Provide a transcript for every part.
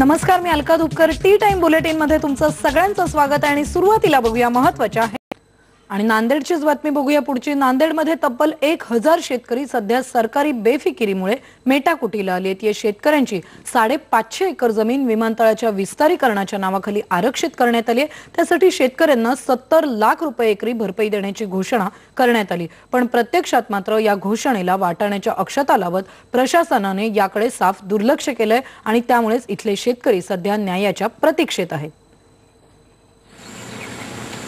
नमस्कार, मी Alka दुपकर T time bulletin मध्ये तुमचं सगळ्यांचं स्वागत आहे आणि सुरुवातीला बघूया महत्त्वाच्या आहे आणि नांदेडचीच बातमी बघूया पुढची। नांदेडमध्ये तब्बल 1000 शेतकरी सध्या सरकारी बेफिकिरीमुळे मेटाकुटीला आले आहेत। या शेतकऱ्यांची 550 एकर जमीन विमानतळाच्या विस्तारीकरणाच्या नावाखाली आरक्षित करण्यात आली आहे। त्यासाठी शेतकऱ्यांना 70 लाख रुपये एकरी भरपाई देण्याची घोषणा करण्यात आली, पण प्रत्यक्षात मात्र या घोषणेला वाटाण्याच्या अक्षता लावत प्रशासनाने याकडे साफ दुर्लक्ष केलंय आणि त्यामुळेच इथले शेतकरी सध्या न्यायाच्या प्रतीक्षेत आहेत।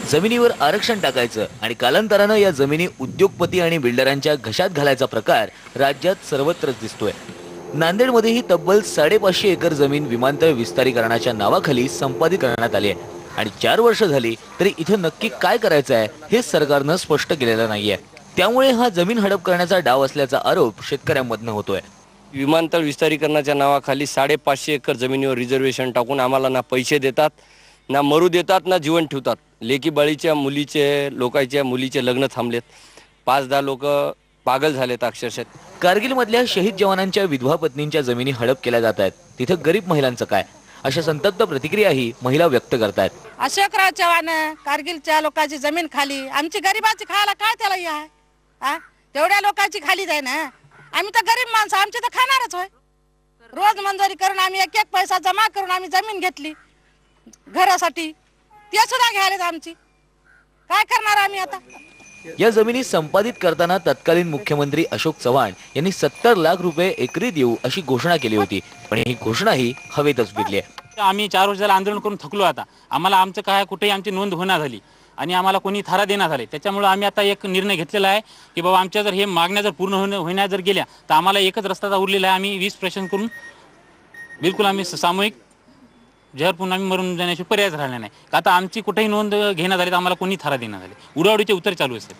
जमिनीवर आरक्षण टाकायचं आणि कालांतराने या जमिनी उद्योगपती आणि बिल्डरांच्या घशात घालायचा प्रकार राज्यात सर्वत्र दिसतोय। नांदेडमध्येही तब्बल 550 एकर जमीन विमानतळ विस्तारीकरणाच्या नावाखाली संपादित करण्यात आली आहे आणि 4 वर्ष झाली तरी इथे नक्की काय करायचं आहे हे सरकारने स्पष्ट केलेलं नाहीये। त्यामुळे हा जमीन हडप करण्याचा डाव असल्याचा आरोप शेतकऱ्यांमधनं होतोय। विमानतळ विस्तारीकरणाच्या नावाखाली 550 एकर जमिनीवर रिझर्वेशन टाकून आम्हाला ना पैसे देतात, ना मरू देतात, ना जीवन ठेवतात। लेकी बाळीच्या लोकांच्या मुलीचे लग्न थांबलेत। 5-10 लोक पागल झालेत अक्षरशः। कारगिल मधल्या शहीद जवानांच्या विधवा पत्नींच्या जमिनी हडप केल्या जात आहेत, तिथे गरीब महिलांचं काय, अशा संतप्त प्रतिक्रियाही महिला व्यक्त करतायत। अशोकराव चव्हाण कारगिलच्या लोकांची जमीन खाली, आमची गरीबाची खायला काय त्याला हे आहे? तेवढ्या लोकांची खाली जाय ना, आम्ही तर गरीब माणसं, आमची तर खाणारच होय। रोज मंजुरी करून आम्ही एक एक पैसा जमा करून आम्ही जमीन घेतली घरासाठी, ते सुद्धा घ्यायला आमची काय करणार आम्ही आता? या जमिनी संपादित करताना तत्कालीन मुख्यमंत्री अशोक चव्हाण यांनी 70 लाख रुपये एकरी देऊ अशी घोषणा केली होती, पण ही घोषणा ही हवेतच विरली आहे। आम्ही 4 वर्षाला आंदोलन करून थकलो आता, आम्हाला आमचं काय कुठेही आमची नोंद होणार झाली आणि आम्हाला कोणी थारा देण्यात आले। त्याच्यामुळे आम्ही आता एक निर्णय घेतलेला आहे की बाबा आमच्या जर हे मागण्या जर पूर्ण होण्या जर गेल्या तर आम्हाला एकच रस्ता उरलेला आहे। आम्ही 20 प्रश्न करून बिलकुल आम्ही सामूहिक जहर पुन्हा मरून जाण्याची पर्यायच राहिला नाही। आता आमची कुठेही नोंद घेण्यात आली तर आम्हाला कोणी थारा देण्यात आले। उडावडीचे उत्तर चालू असते।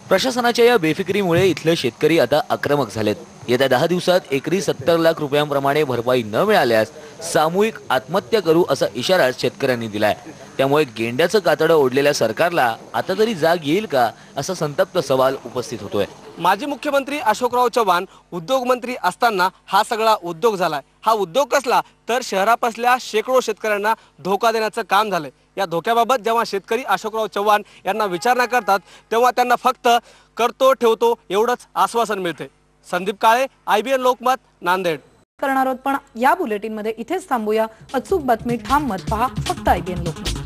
प्रशासनाच्या या बेफिकिरीमुळे इथले शेतकरी आता आक्रमक झालेत। येत्या 10 दिवसात एकरी 70 लाख रुपयांप्रमाणे भरपाई न मिळाल्यास सामूहिक आत्महत्या करू असा इशारा शेतकऱ्यांनी दिलाय। त्यामुळे गेंड्याचं कातडं ओढलेल्या सरकारला आता तरी जाग येईल का, असा संतप्त सवाल उपस्थित होतोय। माजी मुख्यमंत्री अशोकराव चव्हाण उद्योग मंत्री असताना हा सगळा उद्योग झालाय। हा उद्योग कसला तर शहरापासल्या शेकडो शेतकऱ्यांना धोका देण्याचं काम झालंय। या धोक्याबाबत जेव्हा शेतकरी अशोकराव चव्हाण यांना विचारणा करतात तेव्हा त्यांना फक्त करतो ठेवतो एवढंच आश्वासन मिळते। संदीप काळे, IBN लोकमत, नांदेड करणार आहोत, पण या बुलेटिन मध्ये इथेच थांबूया। अचूक बातमी ठाम मत पहा फक्त IBN लोकमत।